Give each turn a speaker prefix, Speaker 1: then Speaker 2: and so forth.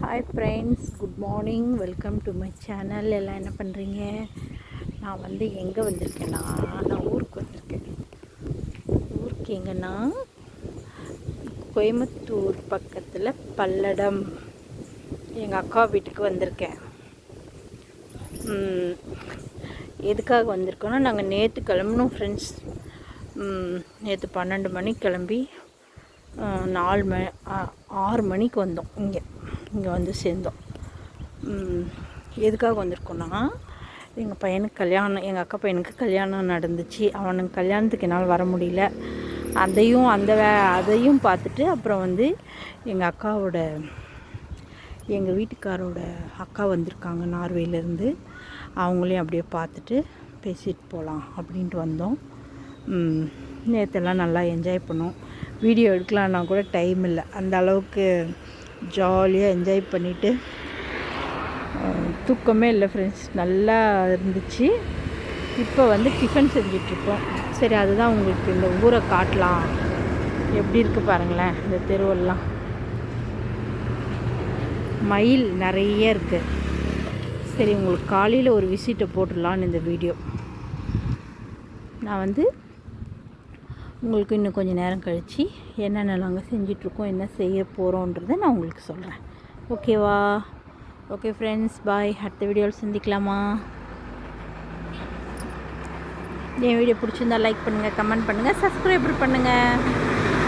Speaker 1: Hi friends, good morning. Welcome to my channel. எல்லாம் என்ன பண்ணுறீங்க? நான் எங்கே வந்திருக்கேன்னா, நான் ஊருக்கு வந்திருக்கேன். ஊருக்கு எங்கன்னா, கோயம்புத்தூர் பக்கத்தில் பல்லடம் எங்கள் அக்கா வீட்டுக்கு வந்திருக்கேன். எதுக்காக வந்திருக்கோன்னா, நாங்கள் நேற்று கிளம்புனோம் ஃப்ரெண்ட்ஸ். நேற்று 12 மணிக்கு கிளம்பி 6 மணிக்கு வந்தோம். இங்கே வந்து சேர்ந்தோம். எதுக்காக வந்திருக்கோன்னா, எங்கள் பையனுக்கு கல்யாணம், எங்கள் அக்கா பையனுக்கு கல்யாணம் நடந்துச்சு. அவனுக்கு கல்யாணத்துக்கு என்னால் வர முடியல. அதையும் பார்த்துட்டு அப்புறம் எங்கள் வீட்டுக்காரோட அக்கா வந்திருக்காங்க நார்வேலேருந்து. அவங்களையும் அப்படியே பார்த்துட்டு பேசிட்டு போகலாம் அப்படின்ட்டு வந்தோம். நேற்றெல்லாம் நல்லா என்ஜாய் பண்ணோம். வீடியோ எடுக்கலான்னா கூட டைம் இல்லை. அந்த அளவுக்கு ஜாலியாக என்ஜாய் பண்ணிவிட்டு தூக்கமே இல்லை ஃப்ரெண்ட்ஸ். நல்லா இருந்துச்சு. இப்போ டிஃபன் செஞ்சிட்ருக்கோம். சரி, அதுதான் உங்களுக்கு இந்த ஊரை காட்டலாம். எப்படி இருக்குது பாருங்களேன், இந்த தெருவெல்லாம் மயில் நிறைய இருக்குது. சரி, உங்களுக்கு காலையில் ஒரு விசிட்டை போட்டுடலான்னு இந்த வீடியோ. நான் உங்களுக்கு இன்னும் கொஞ்சம் நேரம் கழித்து என்னென்ன நாங்கள் செஞ்சிட்ருக்கோம், என்ன செய்ய போகிறோன்றதை நான் உங்களுக்கு சொல்கிறேன். ஓகேவா? ஓகே ஃப்ரெண்ட்ஸ், பாய். அடுத்த வீடியோவில் சந்திக்கலாமா? என் வீடியோ பிடிச்சிருந்தா லைக் பண்ணுங்கள், கமெண்ட் பண்ணுங்கள், சப்ஸ்கிரைப் பண்ணுங்கள்.